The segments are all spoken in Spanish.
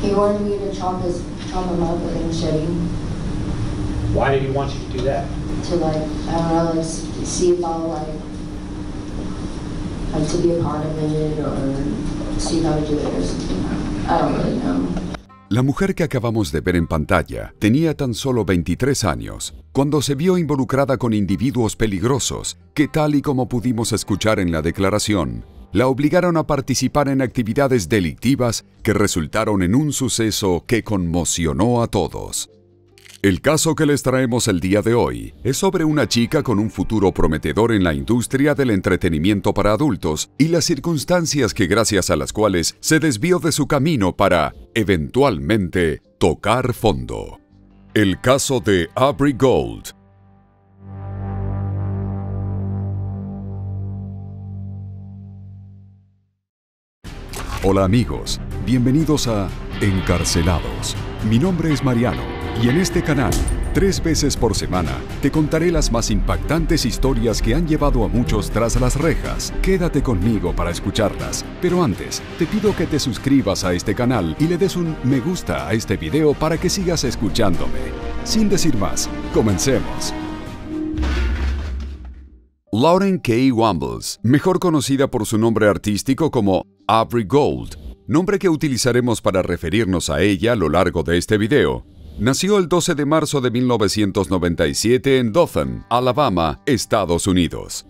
He wanted me to chop him up with a machete. Why did he want you to do that? To like, I don't know, like see if I'll like to be a part of it or see if I would do it or something. I don't really know. La mujer que acabamos de ver en pantalla tenía tan solo 23 años cuando se vio involucrada con individuos peligrosos que, tal y como pudimos escuchar en la declaración, la obligaron a participar en actividades delictivas que resultaron en un suceso que conmocionó a todos. El caso que les traemos el día de hoy es sobre una chica con un futuro prometedor en la industria del entretenimiento para adultos y las circunstancias gracias a las cuales se desvió de su camino para, eventualmente, tocar fondo. El caso de Aubrey Gold. Hola amigos, bienvenidos a Encarcelados. Mi nombre es Mariano. Y en este canal, 3 veces por semana, te contaré las más impactantes historias que han llevado a muchos tras las rejas. Quédate conmigo para escucharlas. Pero antes, te pido que te suscribas a este canal y le des un me gusta a este video para que sigas escuchándome. Sin decir más, comencemos. Lauren Kay Wambles, mejor conocida por su nombre artístico como Aubrey Gold, nombre que utilizaremos para referirnos a ella a lo largo de este video, nació el 12 de marzo de 1997 en Dothan, Alabama, Estados Unidos.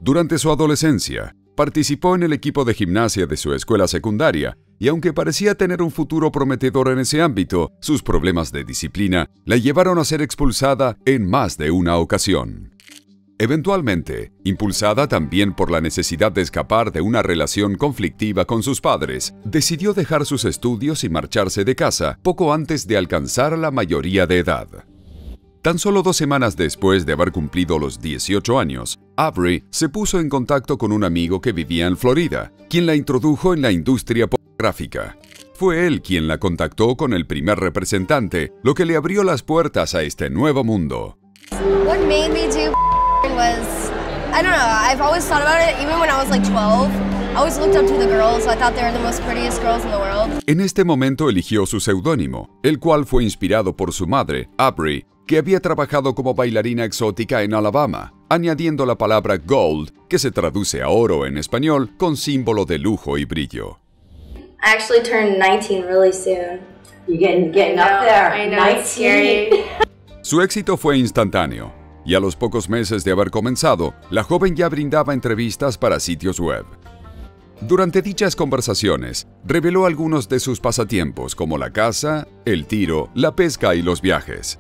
Durante su adolescencia, participó en el equipo de gimnasia de su escuela secundaria y aunque parecía tener un futuro prometedor en ese ámbito, sus problemas de disciplina la llevaron a ser expulsada en más de una ocasión. Eventualmente, impulsada también por la necesidad de escapar de una relación conflictiva con sus padres, decidió dejar sus estudios y marcharse de casa poco antes de alcanzar la mayoría de edad. Tan solo 2 semanas después de haber cumplido los 18 años, Aubrey se puso en contacto con un amigo que vivía en Florida, quien la introdujo en la industria pornográfica. Fue él quien la contactó con el primer representante, lo que le abrió las puertas a este nuevo mundo. What made me do was, I don't know, I've always thought about it, even when I was like 12. I always looked up to the girls, so I thought they were the most prettiest girls in the world. En este momento eligió su seudónimo, el cual fue inspirado por su madre, Aubrey, que había trabajado como bailarina exótica en Alabama, añadiendo la palabra gold, que se traduce a oro en español, con símbolo de lujo y brillo. I actually turned 19 really soon. You're getting up there. I know, it's scary. Su éxito fue instantáneo, y a los pocos meses de haber comenzado, la joven ya brindaba entrevistas para sitios web. Durante dichas conversaciones, reveló algunos de sus pasatiempos como la caza, el tiro, la pesca y los viajes.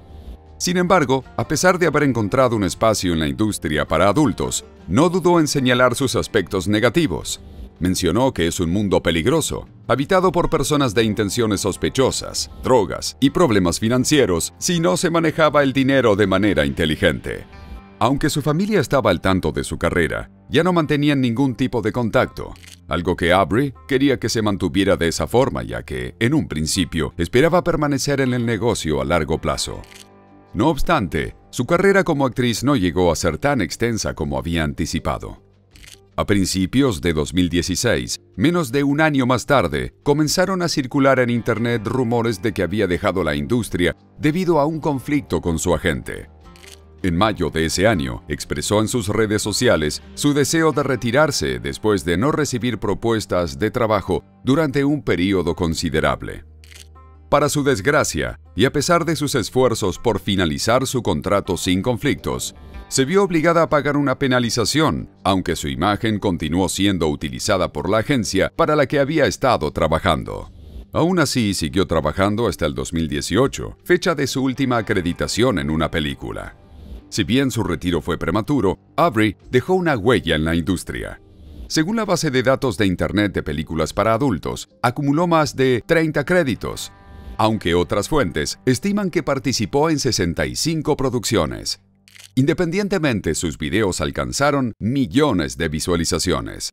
Sin embargo, a pesar de haber encontrado un espacio en la industria para adultos, no dudó en señalar sus aspectos negativos. Mencionó que es un mundo peligroso, habitado por personas de intenciones sospechosas, drogas y problemas financieros si no se manejaba el dinero de manera inteligente. Aunque su familia estaba al tanto de su carrera, ya no mantenían ningún tipo de contacto, algo que Aubrey quería que se mantuviera de esa forma ya que, en un principio, esperaba permanecer en el negocio a largo plazo. No obstante, su carrera como actriz no llegó a ser tan extensa como había anticipado. A principios de 2016, menos de un año más tarde, comenzaron a circular en Internet rumores de que había dejado la industria debido a un conflicto con su agente. En mayo de ese año, expresó en sus redes sociales su deseo de retirarse después de no recibir propuestas de trabajo durante un período considerable. Para su desgracia, y a pesar de sus esfuerzos por finalizar su contrato sin conflictos, se vio obligada a pagar una penalización, aunque su imagen continuó siendo utilizada por la agencia para la que había estado trabajando. Aún así, siguió trabajando hasta el 2018, fecha de su última acreditación en una película. Si bien su retiro fue prematuro, Aubrey dejó una huella en la industria. Según la base de datos de Internet de películas para adultos, acumuló más de 30 créditos, aunque otras fuentes estiman que participó en 65 producciones. Independientemente, sus videos alcanzaron millones de visualizaciones.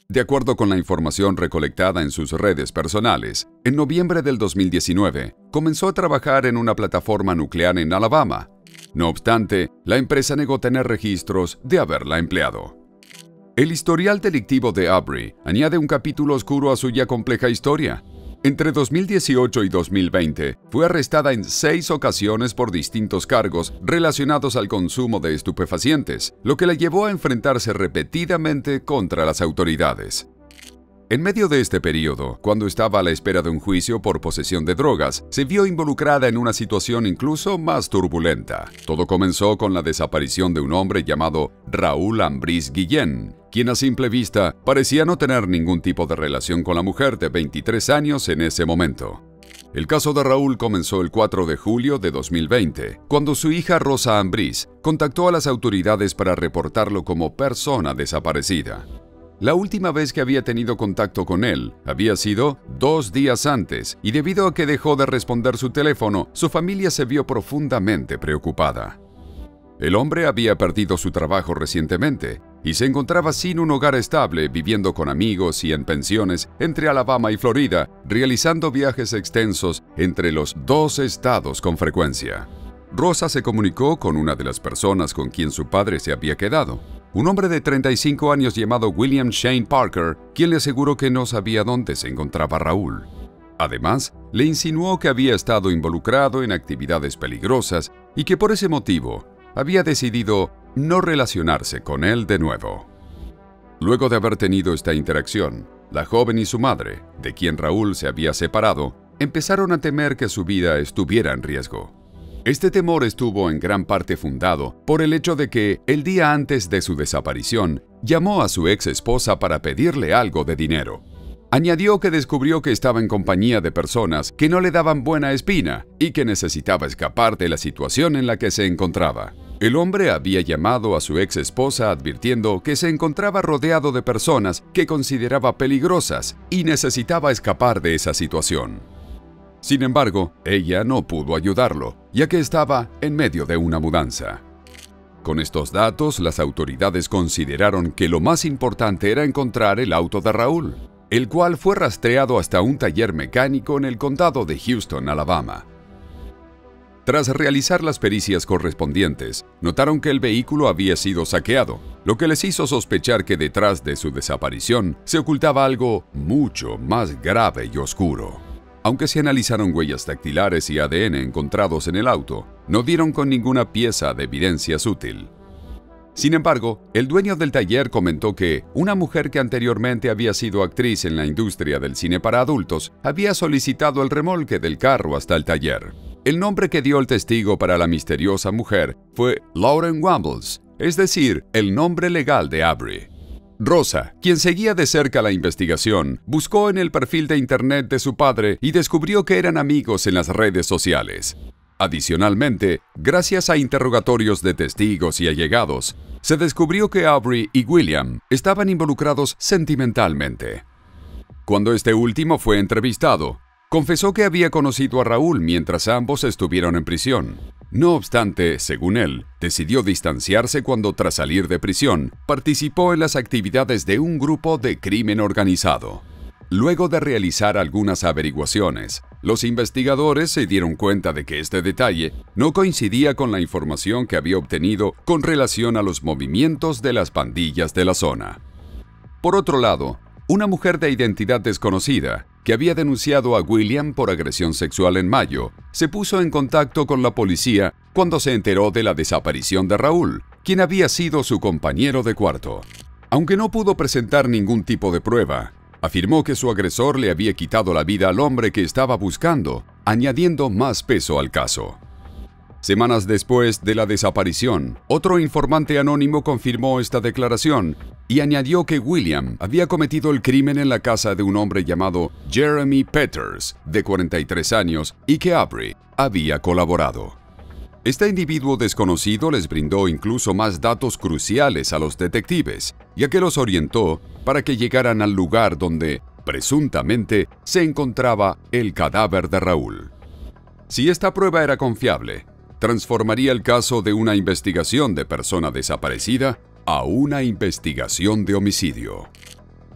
De acuerdo con la información recolectada en sus redes personales, en noviembre del 2019, comenzó a trabajar en una plataforma nuclear en Alabama. No obstante, la empresa negó tener registros de haberla empleado. El historial delictivo de Aubrey añade un capítulo oscuro a su ya compleja historia. Entre 2018 y 2020, fue arrestada en 6 ocasiones por distintos cargos relacionados al consumo de estupefacientes, lo que la llevó a enfrentarse repetidamente contra las autoridades. En medio de este periodo, cuando estaba a la espera de un juicio por posesión de drogas, se vio involucrada en una situación incluso más turbulenta. Todo comenzó con la desaparición de un hombre llamado Raúl Ambriz Guillén, quien a simple vista parecía no tener ningún tipo de relación con la mujer de 23 años en ese momento. El caso de Raúl comenzó el 4 de julio de 2020, cuando su hija Rosa Ambriz contactó a las autoridades para reportarlo como persona desaparecida. La última vez que había tenido contacto con él había sido 2 días antes, y debido a que dejó de responder su teléfono, su familia se vio profundamente preocupada. El hombre había perdido su trabajo recientemente y se encontraba sin un hogar estable, viviendo con amigos y en pensiones entre Alabama y Florida, realizando viajes extensos entre los 2 estados con frecuencia. Rosa se comunicó con una de las personas con quien su padre se había quedado, un hombre de 35 años llamado William Shane Parker, quien le aseguró que no sabía dónde se encontraba Raúl. Además, le insinuó que había estado involucrado en actividades peligrosas y que por ese motivo había decidido no relacionarse con él de nuevo. Luego de haber tenido esta interacción, la joven y su madre, de quien Raúl se había separado, empezaron a temer que su vida estuviera en riesgo. Este temor estuvo en gran parte fundado por el hecho de que, el día antes de su desaparición, llamó a su ex esposa para pedirle algo de dinero. Añadió que descubrió que estaba en compañía de personas que no le daban buena espina y que necesitaba escapar de la situación en la que se encontraba. El hombre había llamado a su ex esposa advirtiendo que se encontraba rodeado de personas que consideraba peligrosas y necesitaba escapar de esa situación. Sin embargo, ella no pudo ayudarlo, ya que estaba en medio de una mudanza. Con estos datos, las autoridades consideraron que lo más importante era encontrar el auto de Raúl, el cual fue rastreado hasta un taller mecánico en el condado de Houston, Alabama. Tras realizar las pericias correspondientes, notaron que el vehículo había sido saqueado, lo que les hizo sospechar que detrás de su desaparición se ocultaba algo mucho más grave y oscuro. Aunque se analizaron huellas dactilares y ADN encontrados en el auto, no dieron con ninguna pieza de evidencia útil. Sin embargo, el dueño del taller comentó que una mujer que anteriormente había sido actriz en la industria del cine para adultos había solicitado el remolque del carro hasta el taller. El nombre que dio el testigo para la misteriosa mujer fue Lauren Wambles, es decir, el nombre legal de Aubrey. Rosa, quien seguía de cerca la investigación, buscó en el perfil de internet de su padre y descubrió que eran amigos en las redes sociales. Adicionalmente, gracias a interrogatorios de testigos y allegados, se descubrió que Aubrey y William estaban involucrados sentimentalmente. Cuando este último fue entrevistado, confesó que había conocido a Raúl mientras ambos estuvieron en prisión. No obstante, según él, decidió distanciarse cuando, tras salir de prisión, participó en las actividades de un grupo de crimen organizado. Luego de realizar algunas averiguaciones, los investigadores se dieron cuenta de que este detalle no coincidía con la información que había obtenido con relación a los movimientos de las pandillas de la zona. Por otro lado, una mujer de identidad desconocida, que había denunciado a William por agresión sexual en mayo, se puso en contacto con la policía cuando se enteró de la desaparición de Raúl, quien había sido su compañero de cuarto. Aunque no pudo presentar ningún tipo de prueba, afirmó que su agresor le había quitado la vida al hombre que estaba buscando, añadiendo más peso al caso. Semanas después de la desaparición, otro informante anónimo confirmó esta declaración y añadió que William había cometido el crimen en la casa de un hombre llamado Jeremy Peters, de 43 años, y que Aubrey había colaborado. Este individuo desconocido les brindó incluso más datos cruciales a los detectives, ya que los orientó para que llegaran al lugar donde, presuntamente, se encontraba el cadáver de Raúl. Si esta prueba era confiable, transformaría el caso de una investigación de persona desaparecida a una investigación de homicidio.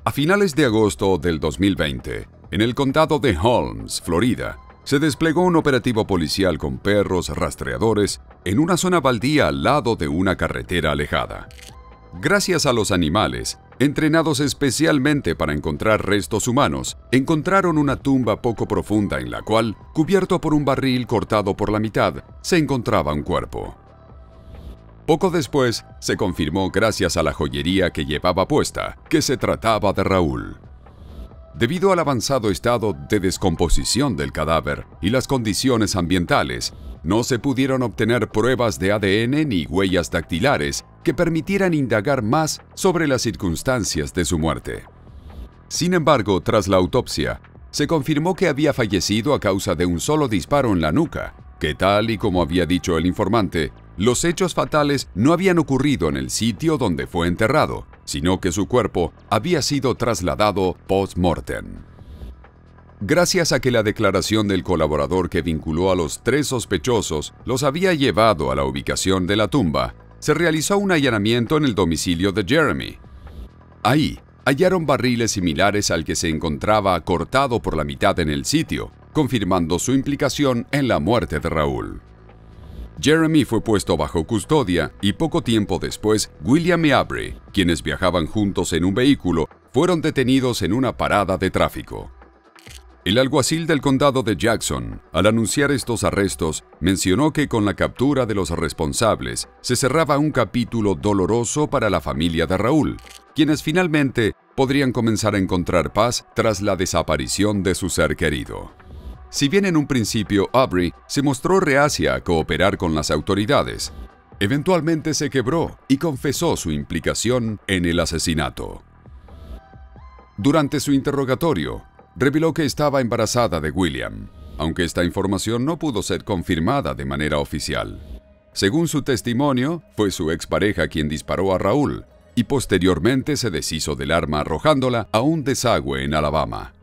A finales de agosto del 2020, en el condado de Holmes, Florida, se desplegó un operativo policial con perros rastreadores en una zona baldía al lado de una carretera alejada. Gracias a los animales, entrenados especialmente para encontrar restos humanos, encontraron una tumba poco profunda en la cual, cubierto por un barril cortado por la mitad, se encontraba un cuerpo. Poco después, se confirmó gracias a la joyería que llevaba puesta que se trataba de Raúl. Debido al avanzado estado de descomposición del cadáver y las condiciones ambientales, no se pudieron obtener pruebas de ADN ni huellas dactilares que permitieran indagar más sobre las circunstancias de su muerte. Sin embargo, tras la autopsia, se confirmó que había fallecido a causa de un solo disparo en la nuca, que tal y como había dicho el informante, los hechos fatales no habían ocurrido en el sitio donde fue enterrado, sino que su cuerpo había sido trasladado post-mortem. Gracias a que la declaración del colaborador que vinculó a los 3 sospechosos los había llevado a la ubicación de la tumba, se realizó un allanamiento en el domicilio de Jeremy. Ahí, hallaron barriles similares al que se encontraba cortado por la mitad en el sitio, confirmando su implicación en la muerte de Raúl. Jeremy fue puesto bajo custodia y poco tiempo después, William y Aubrey, quienes viajaban juntos en un vehículo, fueron detenidos en una parada de tráfico. El alguacil del condado de Jackson, al anunciar estos arrestos, mencionó que con la captura de los responsables se cerraba un capítulo doloroso para la familia de Raúl, quienes finalmente podrían comenzar a encontrar paz tras la desaparición de su ser querido. Si bien en un principio Aubrey se mostró reacia a cooperar con las autoridades, eventualmente se quebró y confesó su implicación en el asesinato. Durante su interrogatorio, reveló que estaba embarazada de William, aunque esta información no pudo ser confirmada de manera oficial. Según su testimonio, fue su expareja quien disparó a Raúl y posteriormente se deshizo del arma arrojándola a un desagüe en Alabama.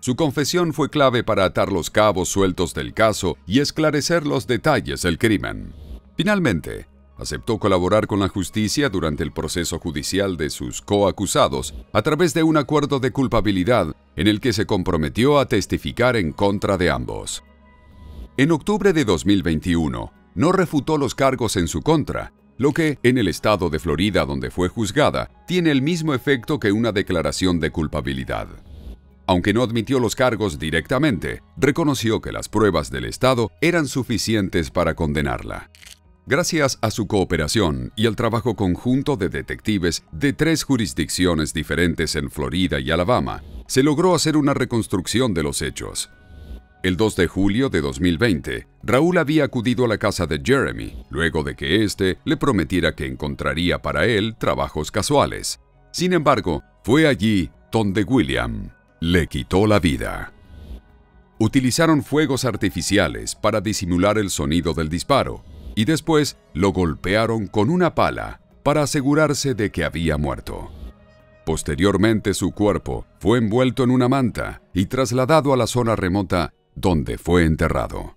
Su confesión fue clave para atar los cabos sueltos del caso y esclarecer los detalles del crimen. Finalmente, aceptó colaborar con la justicia durante el proceso judicial de sus coacusados a través de un acuerdo de culpabilidad en el que se comprometió a testificar en contra de ambos. En octubre de 2021, no refutó los cargos en su contra, lo que, en el estado de Florida donde fue juzgada, tiene el mismo efecto que una declaración de culpabilidad. Aunque no admitió los cargos directamente, reconoció que las pruebas del estado eran suficientes para condenarla. Gracias a su cooperación y al trabajo conjunto de detectives de 3 jurisdicciones diferentes en Florida y Alabama, se logró hacer una reconstrucción de los hechos. El 2 de julio de 2020, Raúl había acudido a la casa de Jeremy, luego de que éste le prometiera que encontraría para él trabajos casuales. Sin embargo, fue allí donde William le quitó la vida. Utilizaron fuegos artificiales para disimular el sonido del disparo, y después lo golpearon con una pala para asegurarse de que había muerto. Posteriormente su cuerpo fue envuelto en una manta y trasladado a la zona remota donde fue enterrado.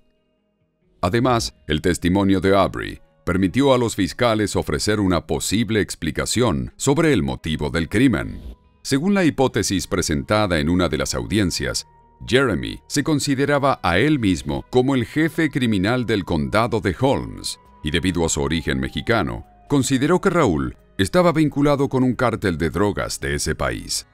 Además, el testimonio de Aubrey permitió a los fiscales ofrecer una posible explicación sobre el motivo del crimen. Según la hipótesis presentada en una de las audiencias, Jeremy se consideraba a él mismo como el jefe criminal del condado de Holmes, y debido a su origen mexicano, consideró que Raúl estaba vinculado con un cártel de drogas de ese país.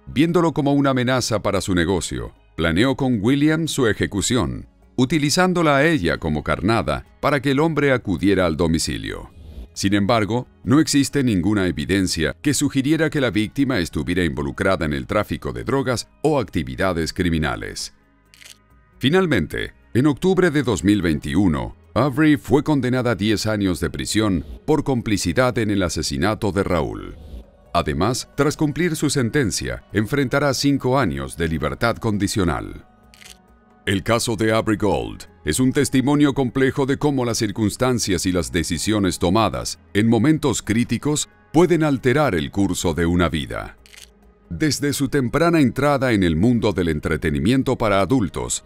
Viéndolo como una amenaza para su negocio, planeó con William su ejecución, utilizándola a ella como carnada para que el hombre acudiera al domicilio. Sin embargo, no existe ninguna evidencia que sugiriera que la víctima estuviera involucrada en el tráfico de drogas o actividades criminales. Finalmente, en octubre de 2021, Aubrey fue condenada a 10 años de prisión por complicidad en el asesinato de Raúl. Además, tras cumplir su sentencia, enfrentará 5 años de libertad condicional. El caso de Aubrey Gold es un testimonio complejo de cómo las circunstancias y las decisiones tomadas en momentos críticos pueden alterar el curso de una vida. Desde su temprana entrada en el mundo del entretenimiento para adultos,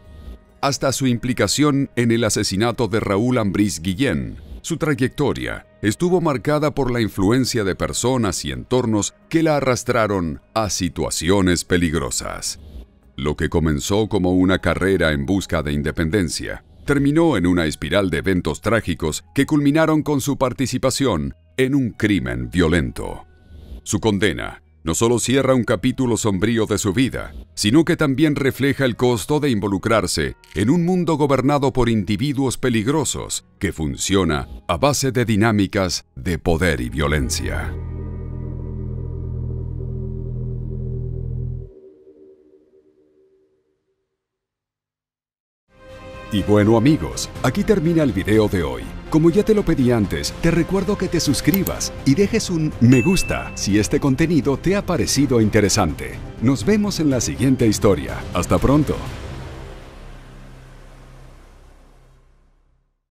hasta su implicación en el asesinato de Raúl Ambriz Guillén, su trayectoria estuvo marcada por la influencia de personas y entornos que la arrastraron a situaciones peligrosas. Lo que comenzó como una carrera en busca de independencia, terminó en una espiral de eventos trágicos que culminaron con su participación en un crimen violento. Su condena no solo cierra un capítulo sombrío de su vida, sino que también refleja el costo de involucrarse en un mundo gobernado por individuos peligrosos que funciona a base de dinámicas de poder y violencia. Y bueno amigos, aquí termina el video de hoy. Como ya te lo pedí antes, te recuerdo que te suscribas y dejes un me gusta si este contenido te ha parecido interesante. Nos vemos en la siguiente historia. Hasta pronto.